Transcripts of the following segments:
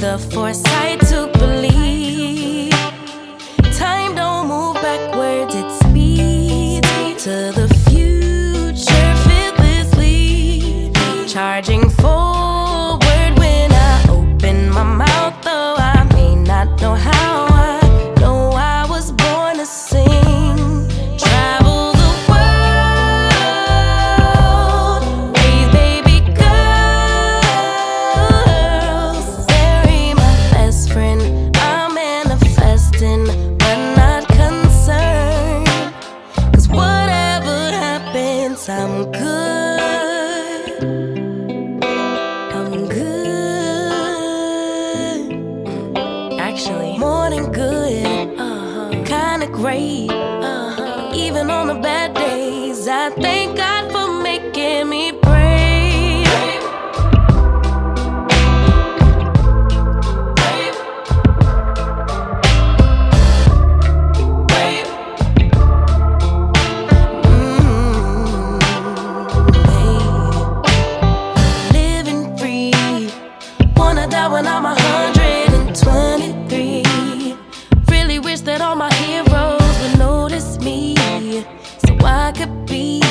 the foresight to believe. Time don't move backwards, it speeds to the future fearlessly. Charging forward when I open my mouth, though I may not know how. I know I was born to sing. Travel the world, raise baby girls, marry my best friend. I'm manifesting, but not concerned. 'Cause whatever happens, I'm good. I'm good. Actually, more than good. Kinda great. Even on the bad days, I thank God for making me brave. Living free. Wanna die when I'm 123. Really wish that all my heroes would notice me, so I could be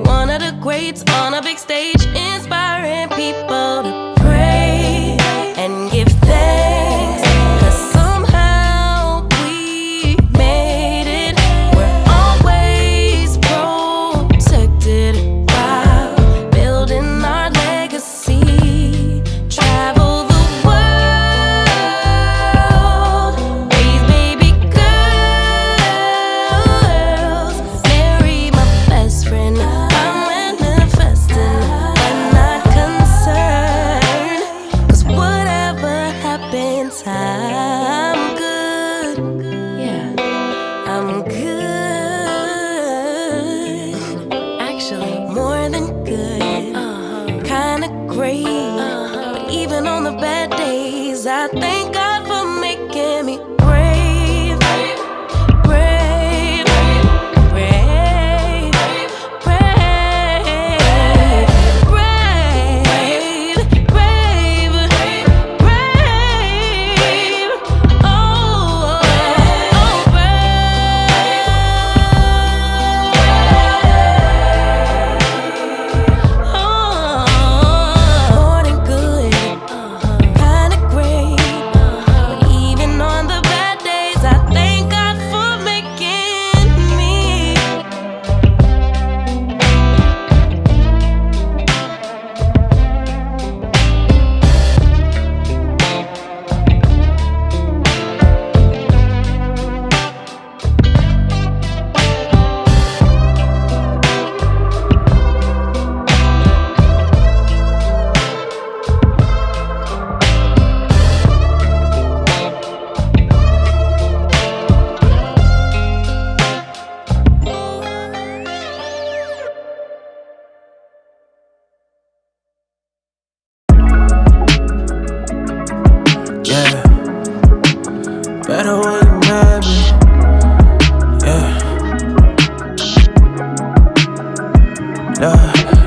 one of the greats on a big stage, inspiring people to pray and give thanks. 'Cause somehow we made it. We're always protected while building our legacy. Travel the world, raise baby girls, marry my best friend. I'm manifesting, but not concerned. 'Cause whatever happens, I'm good. Yeah, I'm good. Actually, more than good. Kinda great. But even on the bad days, I thank God for making me brave. Brave, brave, brave, brave, brave, brave. Oh, more than good, kinda great. But even on the bad days, I thank God for making me. Yeah, better when you mad me.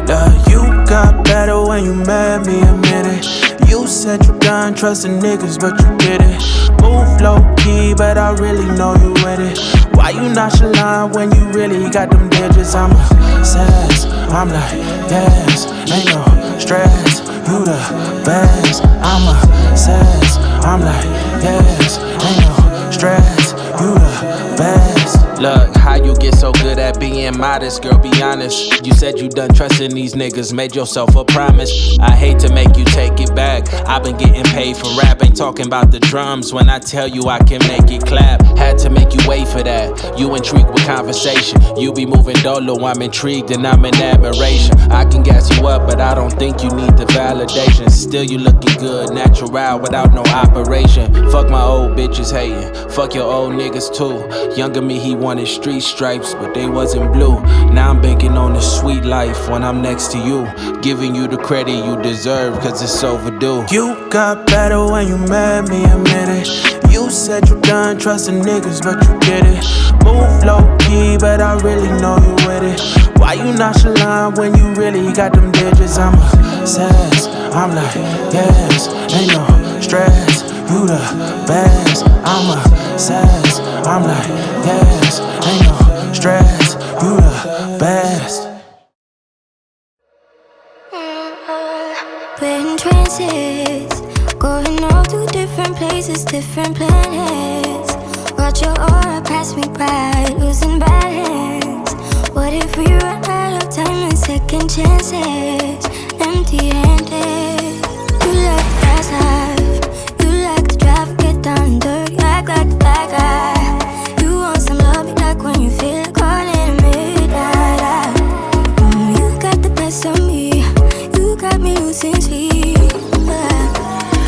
Yeah, you got better when you mad me, admit it. You said you done trusting niggas, but you did it. Move low key, but I really know you with it. Why you nonchalant when you really got them digits? I'm obsessed, I'm like, yes, ain't no stress. You the best, I'm obsessed, I'm like, yes, ain't no stress. You the best. Look, how you get so good at being modest, girl, be honest. You said you done trusting these niggas, made yourself a promise. I hate to make you take it back. I've been getting paid for rap, ain't talking about the drums. When I tell you I can make it clap, had to make you wait for that. You intrigued with conversation, you be moving dolo, I'm intrigued and I'm in admiration. I can gas you up, but I don't think you need the validation. Still you looking good, natural without no operation. Fuck my old bitches hating, fuck your old niggas too. Younger me, he wanted street stripes, but they wasn't blue. Now I'm banking on the sweet life when I'm next to you, giving you the credit you deserve, cause it's overdue. You got better when you mad me, admit it. You said you done trusting niggas, but you did it. Move low key, but I really know you with it. Why you nonchalant when you really got them digits? I'm obsessed, I'm like, yes, ain't no stress. You the best. I'm obsessed. I'm like, yes, ain't no stress. You the best. We're in trances, going all to different places, different planets. Watch your aura pass me by, losing balance. What if we run out of time and second chances? Empty-handed. You like the fast life, you like to drive, get down and dirty, act like the bad guy. You want some love, like when you feel like calling midnight. You got the best of me, you got me losing sleep.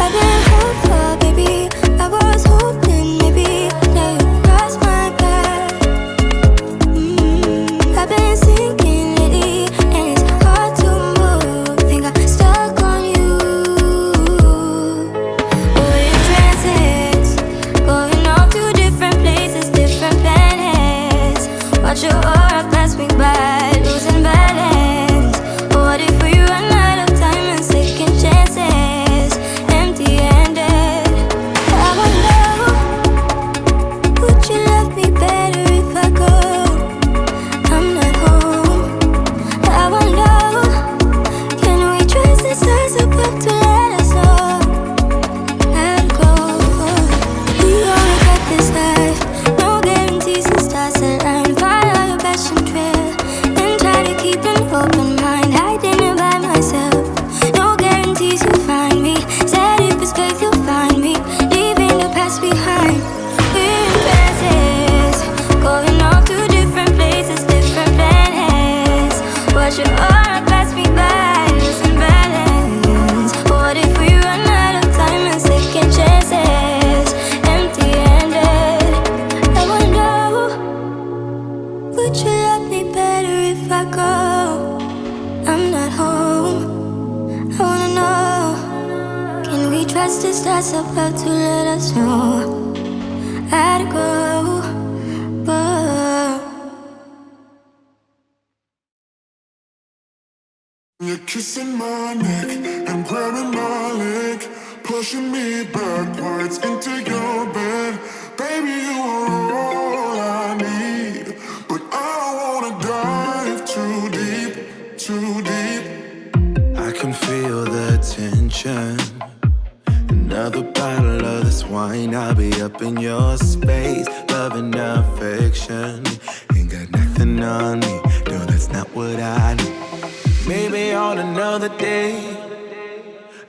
I've been hopeful, baby, I was hoping maybe that you cross my path. I've been sinking lately, and it's hard to move. Think I'm stuck on you. We're in trances, going off to different places, different planets. Watch your aura pass me by, losing balance. What if we run out of time and second chances? Empty-handed. I wonder, would you love me better if I go? I'm not home. I wonder, can we trust the stars above to let us know? I'd go. We only got this life, no guarantees and stars align. Follow your passion trail and try to keep an open mind. Hiding it by myself, no guarantees you'll find me. Said if it's faith you'll find me, leaving the past behind. We're in trances, going off to different places, different planets. Watch your aura pass me by, losing balance. What if we run out of time and second chances? Empty-handed. I wonder, would you love me better if I go? I'm not home. I wanna know, can we trust the stars above to let us know? I'd go, but You're kissing my neck and grabbing my leg, pushing me backwards into your bed. Baby, you are all I need, but I don't wanna dive too deep, too deep. I can feel the tension. Another bottle of this wine, I'll be up in your space. Love and affection. Ain't got nothing on me, no, that's not what I need. Maybe on another day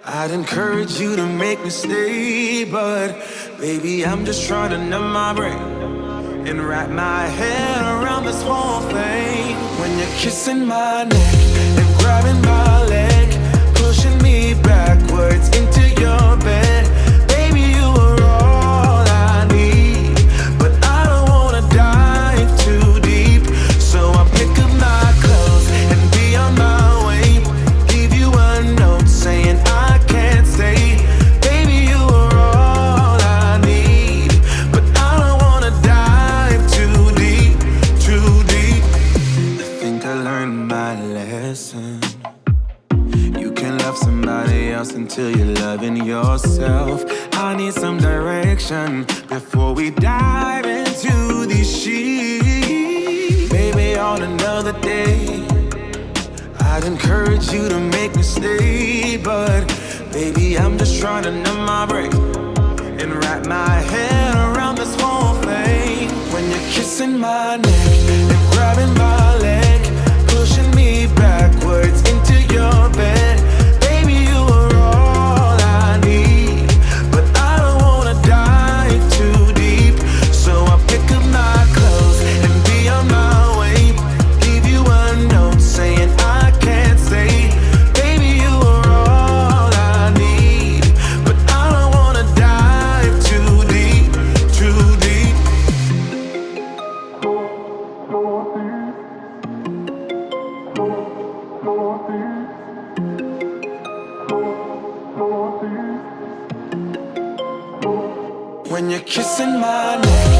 I'd encourage you to make me stay, but baby, I'm just trying to numb my brain and wrap my head around this whole thing. When you're kissing my neck and grabbing my leg, pushing me backwards into your bed. Baby, you are all I need, but I don't wanna dive too deep. So I pick up my clothes and be on my way. Leave you a note saying I can't stay. Baby, you are all I need, but I don't wanna dive too deep, too deep. I think I learned my lesson. You can love somebody else until you're loving yourself. I need some direction before we dive into these sheets. Maybe on another day I'd encourage you to make me stay, but baby, I'm just trying to numb my brain and wrap my head around this whole thing. When you're kissing my neck and grabbing my leg, pushing me backwards into your bed. Baby, you are all I need, but I don't wanna dive too deep. So I pick up my clothes and be on my way. Leave you a note saying I can't stay. Baby, you are all I need, but I don't wanna dive too deep, too deep. When you're kissing my neck